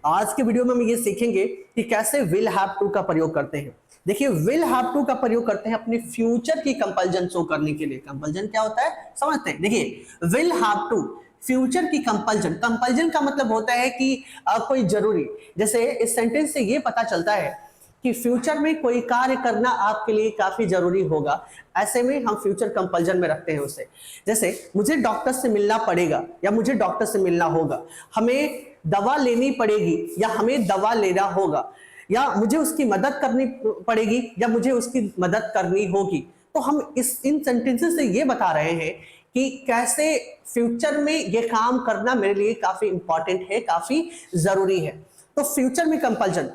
आज के वीडियो में हम ये सीखेंगे कि कैसे विल हैव टू का प्रयोग करते हैं। देखिए, विल हैव टू का प्रयोग करते हैं अपने फ्यूचर की कंपल्जन शो करने के लिए। कंपल्जन क्या होता है समझते हैं। देखिए, विल हैव टू फ्यूचर की कंपल्जन। कंपल्जन का मतलब होता है कि कोई जरूरी, जैसे इस सेंटेंस से ये पता चलता है कि फ्यूचर में कोई कार्य करना आपके लिए काफी जरूरी होगा, ऐसे में हम फ्यूचर कंपल्जन में रखते हैं उसे। जैसे मुझे डॉक्टर से मिलना पड़ेगा या मुझे डॉक्टर से मिलना होगा, हमें दवा लेनी पड़ेगी या हमें दवा लेना होगा, या मुझे उसकी मदद करनी पड़ेगी या मुझे उसकी मदद करनी होगी। तो हम इन सेंटेंसेस से ये बता रहे हैं कि कैसे फ्यूचर में ये काम करना मेरे लिए काफी इंपॉर्टेंट है, काफी जरूरी है। तो फ्यूचर में कंपल्जन।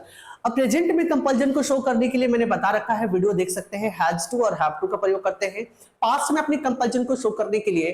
अब प्रेजेंट में कंपल्जन को शो करने के लिए मैंने बता रखा है, वीडियो देख सकते हैं, हैज टू और हैव टू का प्रयोग करते हैं। पास्ट में अपनी कंपल्जन को शो करने के लिए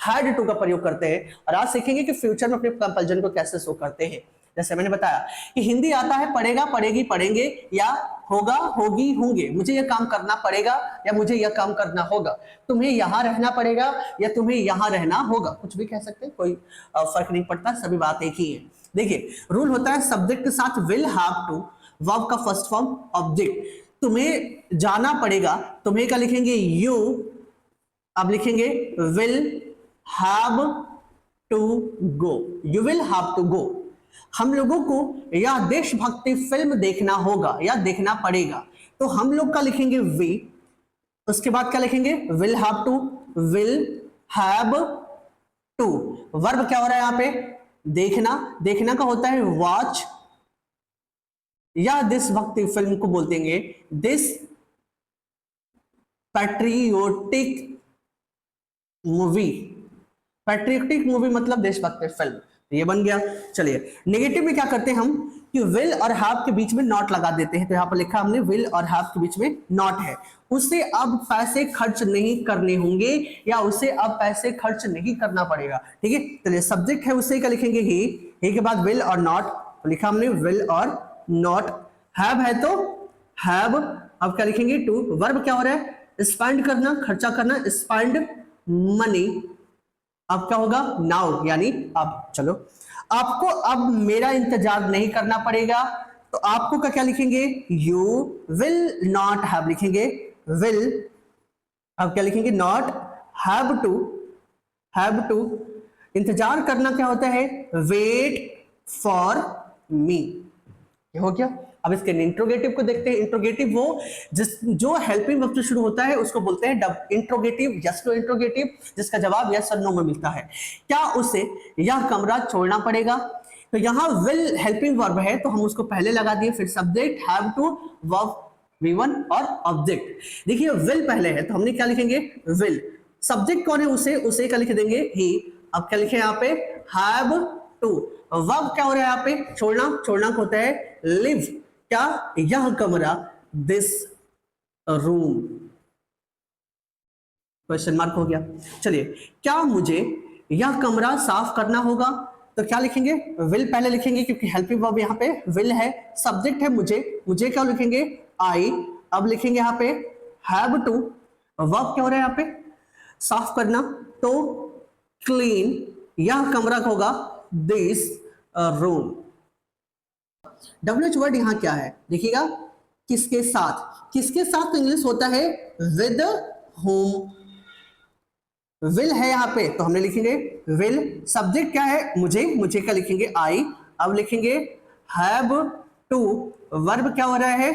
हैड टू का प्रयोग करते हैं। और आज सीखेंगे कि फ्यूचर में अपने कंपल्जन को कैसे शो करते हैं। जैसे मैंने बताया कि हिंदी आता है पढ़ेगा, पढ़ेगी, पढ़ेंगे, या होगा, होगी, होंगे। मुझे यह काम करना पड़ेगा या मुझे यह काम करना होगा। तुम्हें यहां रहना पड़ेगा या तुम्हें यहां रहना होगा, कुछ भी कह सकते हैं, कोई फर्क नहीं पड़ता, सभी बात एक ही है। देखिए, रूल होता है सब्जेक्ट के साथ विल हैव टू, वर्ब का फर्स्ट फॉर्म ऑब्जेक्ट। तुम्हें जाना पड़ेगा, तुम्हें क्या लिखेंगे यू, अब लिखेंगे will have to go, you will have to go. हम लोगों को यह देशभक्ति फिल्म देखना होगा या देखना पड़ेगा, तो हम लोग का लिखेंगे वी, उसके बाद क्या लिखेंगे will have to, will have to. Verb क्या हो रहा है यहां पे देखना, देखना का होता है वॉच, या देशभक्ति फिल्म को बोल देंगे this patriotic movie. Patriotic movie मतलब देशभक्ति फिल्म, ये बन गया। चलिए, नेगेटिव में क्या करते हैं हम कि विल और हैव के बीच में नॉट लगा देते हैं। तो यहां पर लिखा हमने विल और हैव के बीच में नॉट है, उसे अब पैसे खर्च नहीं करने होंगे या उसे अब पैसे खर्च नहीं करना पड़ेगा। ठीक है, चलिए, सब्जेक्ट है उसे क्या लिखेंगे ही के बाद विल और नॉट, तो लिखा हमने विल और नॉट। हैव है तो हैव, अब क्या लिखेंगे टू। वर्ब क्या हो रहा है स्पेंड करना, खर्चा करना, स्पेंड मनी। अब क्या होगा नाउ, यानी अब। चलो, आपको अब मेरा इंतजार नहीं करना पड़ेगा, तो आपको का क्या लिखेंगे यू विल नॉट हैव, लिखेंगे विल, अब क्या लिखेंगे not have to, have to. इंतजार करना क्या होता है वेट फॉर मी, हो गया। अब इसके इंट्रोगेटिव को देखते हैं। इंट्रोगेटिव वो जो हेल्पिंग वर्ब से शुरू होता है उसको बोलते हैं इंट्रोगेटिव, यस नो इंट्रोगेटिव, जिसका जवाब यस और नो में मिलता है। क्या उसे यह कमरा छोड़ना पड़ेगा, तो यहाँ विल हेल्पिंग वर्ब है तो हम उसको पहले लगा दिए, फिर subject, have to, verb V1 और ऑब्जेक्ट। देखिए, विल पहले है तो हमने क्या लिखेंगे विल, सब्जेक्ट कौन है उसे क्या लिख देंगे ही। अब क्या लिखे यहाँ पे हैव टू। वर्ब क्या हो रहा है यहाँ पे छोड़ना, छोड़ना को होता है लिव, क्या यह कमरा, दिस रूम, क्वेश्चन मार्क हो गया। चलिए, क्या मुझे यह कमरा साफ करना होगा, तो क्या लिखेंगे विल पहले लिखेंगे क्योंकि हेल्पिंग वर्ब यहाँ पे विल है, सब्जेक्ट है मुझे, मुझे क्या लिखेंगे आई। अब लिखेंगे यहाँ पे हैव टू, वर्ब क्या हो रहा है यहाँ पे साफ करना, तो क्लीन, यह कमरा होगा दिस रूम। WH वर्ड यहां क्या है देखिएगा, किसके साथ, किसके साथ तो इंग्लिश होता है विद होम। विल है यहां पे तो हमने लिखेंगे विल, सब्जेक्ट क्या है मुझे, मुझे क्या लिखेंगे आई। अब लिखेंगे हैव टू, वर्ब क्या हो रहा है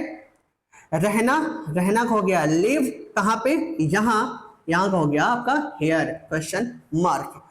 रहना, रहना का हो गया लिव, कहां पे यहां, यहां का हो गया आपका हेयर, क्वेश्चन मार्क।